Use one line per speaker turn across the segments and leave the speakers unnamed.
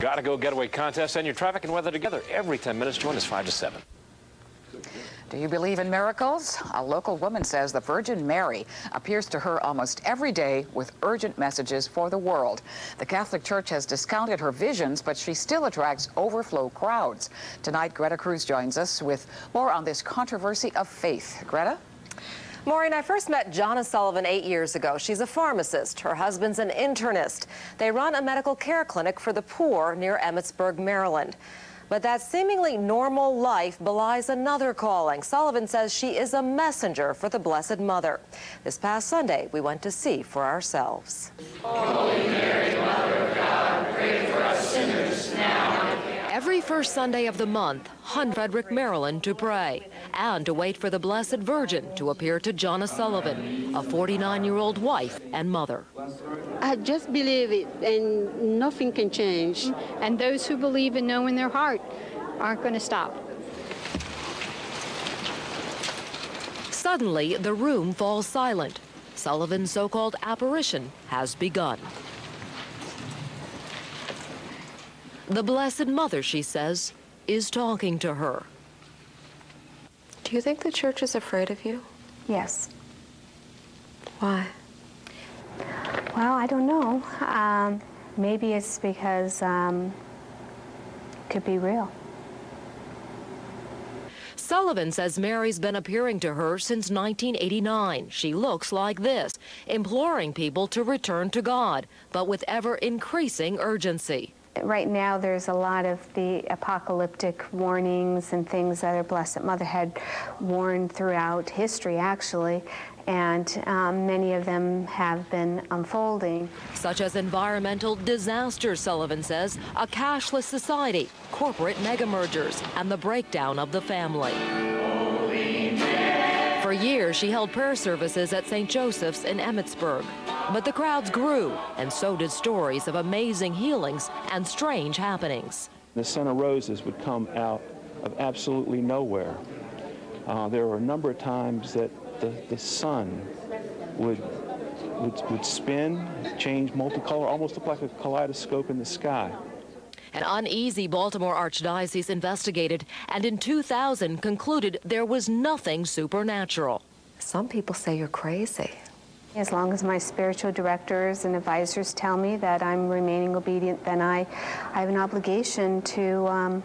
Gotta Go Getaway contest and your traffic and weather together every 10 minutes. Join us 5 to 7.
Do you believe in miracles? A local woman says the Virgin Mary appears to her almost every day with urgent messages for the world. The Catholic Church has discounted her visions, but she still attracts overflow crowds. Tonight, Greta Cruse joins us with more on this controversy of faith. Greta?
Maureen, I first met Jonna Sullivan 8 years ago. She's a pharmacist. Her husband's an internist. They run a medical care clinic for the poor near Emmitsburg, Maryland. But that seemingly normal life belies another calling. Sullivan says she is a messenger for the Blessed Mother. This past Sunday, we went to see for ourselves.
Holy Mary, Mother of God, pray for us sinners now.
Every first Sunday of the month, Frederick, Maryland, to pray and to wait for the Blessed Virgin to appear to Jonna Sullivan, a 49-year-old wife and mother.
I just believe it, and nothing can change.
And those who believe and know in their heart aren't going to stop.
Suddenly, the room falls silent. Sullivan's so-called apparition has begun. The Blessed Mother, she says, is talking to her.
Do you think the church is afraid of you?
Yes.
Why?
Well, I don't know. Maybe it's because it could be real.
Sullivan says Mary's been appearing to her since 1989. She looks like this, imploring people to return to God, but with ever-increasing urgency.
Right now, there's a lot of the apocalyptic warnings and things that our Blessed Mother had warned throughout history, actually, and many of them have been unfolding.
Such as environmental disasters, Sullivan says, a cashless society, corporate mega-mergers, and the breakdown of the family. For years, she held prayer services at St. Joseph's in Emmitsburg. But the crowds grew, and so did stories of amazing healings and strange happenings.
The scent of roses would come out of absolutely nowhere. There were a number of times that the sun would spin, change multicolor, almost look like a kaleidoscope in the sky.
An uneasy Baltimore Archdiocese investigated and in 2000 concluded there was nothing supernatural.
Some people say you're crazy.
As long as my spiritual directors and advisors tell me that I'm remaining obedient, then I have an obligation to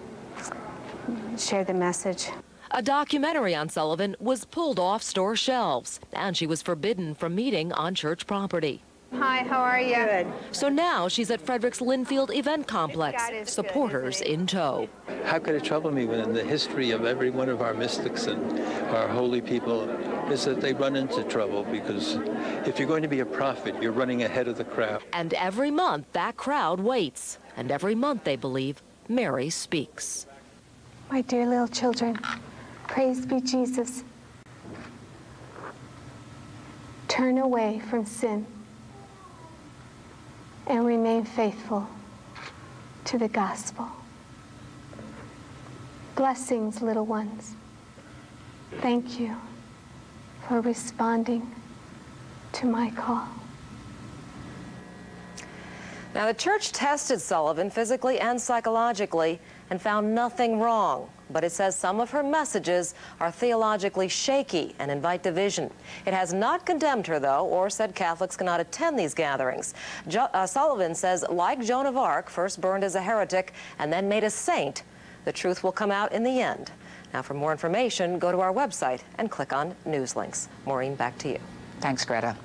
share the message.
A documentary on Sullivan was pulled off store shelves, and she was forbidden from meeting on church property.
Hi, how are you?
Good.
So now she's at Frederick's Linfield event complex, supporters in tow.
How could it trouble me when in the history of every one of our mystics and our holy people is that they run into trouble, because if you're going to be a prophet, you're running ahead of the crowd.
And every month that crowd waits, and every month they believe Mary speaks.
My dear little children, praise be Jesus. Turn away from sin and remain faithful to the gospel. Blessings, little ones. Thank you for responding to my call.
Now, the church tested Sullivan physically and psychologically and found nothing wrong, but it says some of her messages are theologically shaky and invite division. It has not condemned her, though, or said Catholics cannot attend these gatherings. Sullivan says, like Joan of Arc, first burned as a heretic and then made a saint, the truth will come out in the end. Now, for more information, go to our website and click on News Links. Maureen, back to you.
Thanks, Greta.